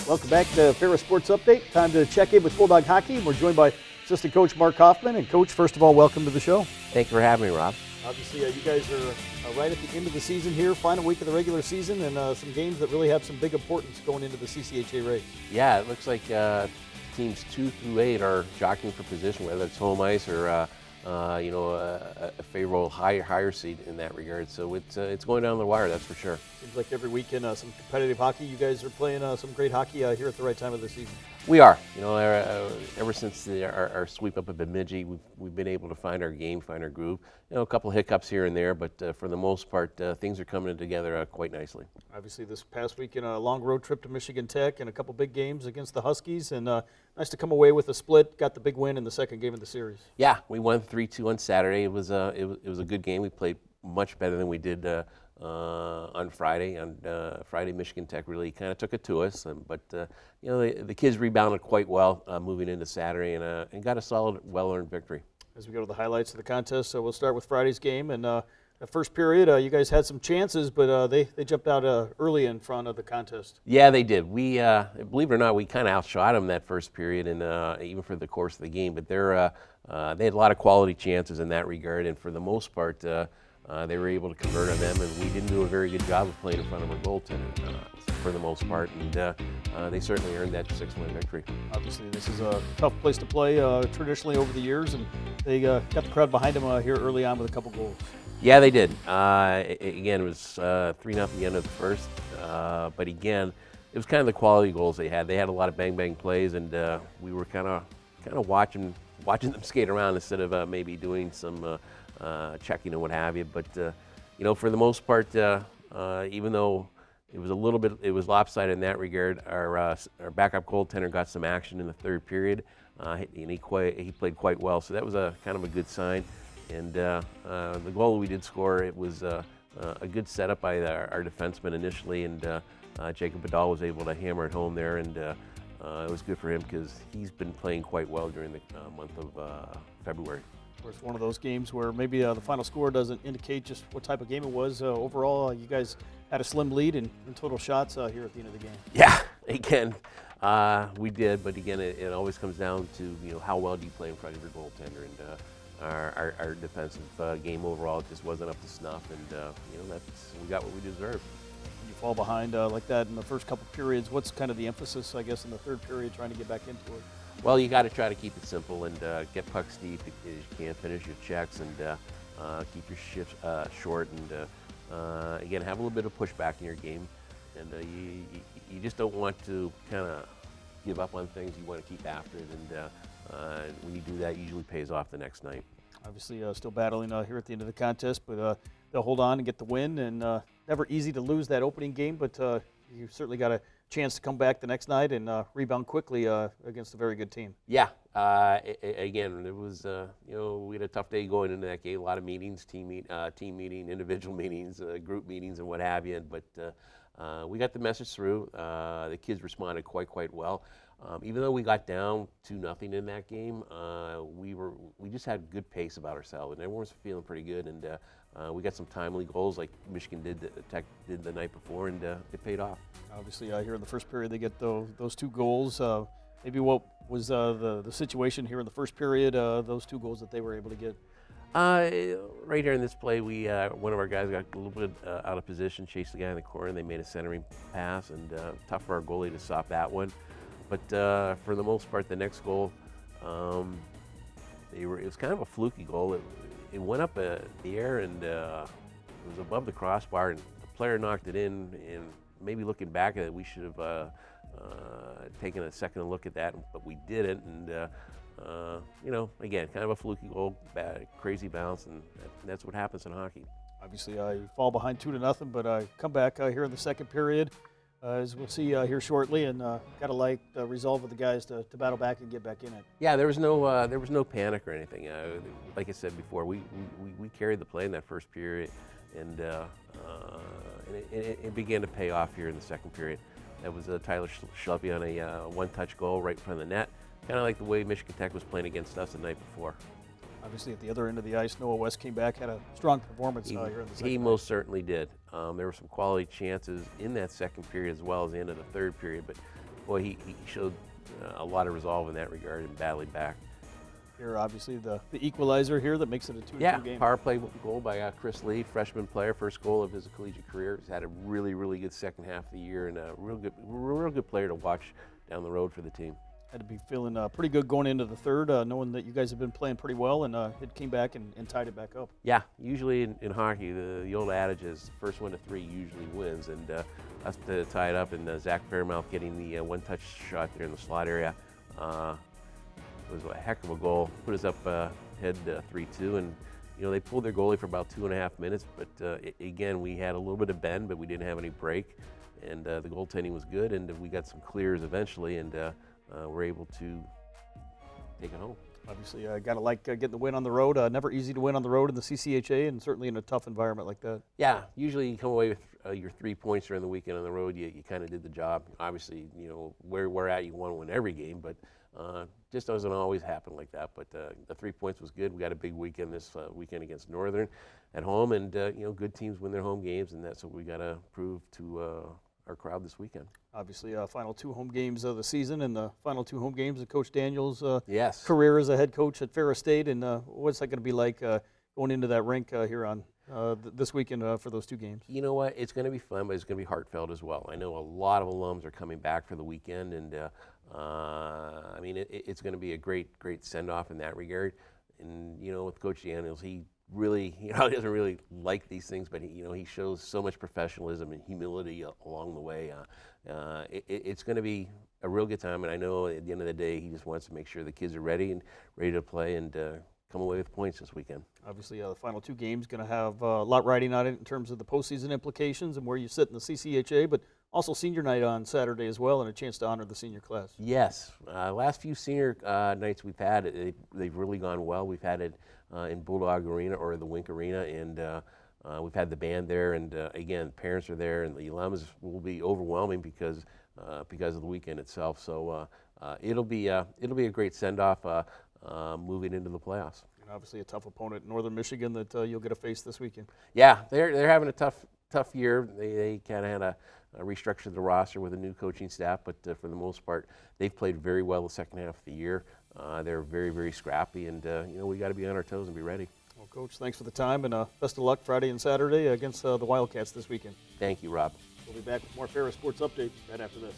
Welcome back to Ferris Sports Update. Time to check in with Bulldog Hockey. We're joined by assistant coach Mark Kaufman. And coach, first of all, welcome to the show. Thank you for having me, Rob. Obviously, you guys are right at the end of the season here, final week of the regular season, and some games that really have some big importance going into the CCHA race. Yeah, it looks like teams 2 through 8 are jockeying for position, whether it's home ice or a favorable higher seed in that regard. So it's going down the wire, that's for sure. Seems like every weekend some competitive hockey. You guys are playing some great hockey here at the right time of the season. We are. Ever since our sweep up of Bemidji, we've been able to find our game, find our groove. A couple hiccups here and there, but for the most part, things are coming together quite nicely. Obviously, this past weekend, a long road trip to Michigan Tech and a couple big games against the Huskies, and nice to come away with a split. Got the big win in the second game of the series. Yeah, we won 3-2 on Saturday. It was a good game. We played much better than we did on Friday. On Friday, Michigan Tech really kind of took it to us, but the kids rebounded quite well moving into Saturday and got a solid, well-earned victory. As we go to the highlights of the contest, so we'll start with Friday's game. And the first period, you guys had some chances, but they jumped out early in front of the contest. Yeah, they did. We, believe it or not, we kind of outshot them that first period, and even for the course of the game. But they had a lot of quality chances in that regard, and for the most part, they were able to convert on them, and we didn't do a very good job of playing in front of our goaltender for the most part, and they certainly earned that 6-win victory. Obviously, this is a tough place to play traditionally over the years, and they got the crowd behind them here early on with a couple goals. Yeah, they did. Again, it was 3-0 at the end of the first, but again, it was kind of the quality goals they had. They had a lot of bang-bang plays, and we were kind of watching them skate around instead of maybe doing some checking and what have you. But for the most part, even though it was lopsided in that regard, our backup goaltender got some action in the third period, and he played quite well. So that was a kind of a good sign. And the goal we did score, it was a good setup by our defenseman initially, and Jacob Badal was able to hammer it home there, and it was good for him because he's been playing quite well during the month of February. Of course, one of those games where maybe the final score doesn't indicate just what type of game it was. Overall, you guys had a slim lead in total shots here at the end of the game. Yeah, again, we did, but again, it always comes down to how well do you play in front of your goaltender, and our defensive game overall just wasn't up to snuff, and we got what we deserved. When you fall behind like that in the first couple periods, what's kind of the emphasis, I guess, in the third period, trying to get back into it? Well, you got to try to keep it simple and get pucks deep as you can, finish your checks, and keep your shifts short, and again, have a little bit of pushback in your game, and you just don't want to kind of give up on things. You want to keep after it, and when you do that, it usually pays off the next night. Obviously, still battling here at the end of the contest, but they'll hold on and get the win, and never easy to lose that opening game, but you certainly got a chance to come back the next night and rebound quickly against a very good team. Yeah, again, it was we had a tough day going into that game. A lot of meetings, team meeting, individual meetings, group meetings, and what have you. But we got the message through. The kids responded quite well. Even though we got down 2-0 in that game, we just had good pace about ourselves, and everyone was feeling pretty good. And we got some timely goals like Michigan Tech did the night before, and it paid off. Obviously, here in the first period, they get those 2 goals. Maybe what was the situation here in the first period? Those 2 goals that they were able to get. Right here in this play, one of our guys got a little bit out of position, chased the guy in the corner, and they made a centering pass, and tough for our goalie to stop that one. But for the most part, the next goal, it was kind of a fluky goal. It went up the air, and it was above the crossbar, and the player knocked it in. And maybe looking back at it, we should have taken a second to look at that, but we didn't. And again, kind of a fluky goal, crazy bounce, and that's what happens in hockey. Obviously, you fall behind 2-0, but come back here in the second period. As we'll see here shortly, and got to like the resolve of the guys to battle back and get back in it. Yeah, there was no panic or anything. Like I said before, we carried the play in that first period, and it began to pay off here in the second period. That was Tyler Schleppe on a one-touch goal right in front of the net, kind of like the way Michigan Tech was playing against us the night before. Obviously, at the other end of the ice, Noah West came back, had a strong performance here in the second. He most certainly did. There were some quality chances in that second period as well as the end of the third period, but boy, he showed a lot of resolve in that regard and battling back. Here, obviously, the equalizer here that makes it a 2-2 Yeah, game. power play goal by Chris Lee, freshman player, first goal of his collegiate career. He's had a really, really good second half of the year and a real good player to watch down the road for the team. Had to be feeling pretty good going into the third, knowing that you guys have been playing pretty well, and it came back and tied it back up. Yeah, usually in hockey, the old adage is first one to three usually wins, and us to tie it up, and Zach Fairmouth getting the one-touch shot there in the slot area was a heck of a goal. Put us up head 3-2, and they pulled their goalie for about 2.5 minutes, but again, we had a little bit of bend, but we didn't have any break, and the goaltending was good, and we got some clears eventually, and we're able to take it home. Obviously, got to like getting the win on the road. Never easy to win on the road in the CCHA, and certainly in a tough environment like that. Yeah, usually you come away with your 3 points during the weekend on the road. You kind of did the job. Obviously, where we're at, you want to win every game, but just doesn't always happen like that. But the 3 points was good. We got a big weekend this weekend against Northern at home, and good teams win their home games, and that's what we got to prove to our crowd this weekend. Obviously, final 2 home games of the season, and the final 2 home games of Coach Daniels' yes. career as a head coach at Ferris State. And what's that going to be like going into that rink here on this weekend for those 2 games? You know what? It's going to be fun, but it's going to be heartfelt as well. I know a lot of alums are coming back for the weekend, and I mean, it's going to be a great send-off in that regard. And with Coach Daniels, he really, he doesn't really like these things, but he shows so much professionalism and humility along the way. It's going to be a real good time, and I know at the end of the day, he just wants to make sure the kids are ready to play and come away with points this weekend. Obviously, the final 2 games going to have a lot riding on it in terms of the postseason implications and where you sit in the CCHA, but also senior night on Saturday as well, and a chance to honor the senior class. Yes, last few senior nights we've had, they've really gone well. We've had it in Bulldog Arena or the Wink Arena, and we've had the band there, and again, parents are there, and the alums will be overwhelming because of the weekend itself. So it'll be a great send-off moving into the playoffs. And obviously, a tough opponent, Northern Michigan, that you'll get to face this weekend. Yeah, they're having a tough year. They kind of had to restructure the roster with a new coaching staff, but for the most part, they've played very well the second half of the year. They're very, very scrappy, and we got to be on our toes and be ready. Well, Coach, thanks for the time, and best of luck Friday and Saturday against the Wildcats this weekend. Thank you, Rob. We'll be back with more Ferris Sports Update right after this.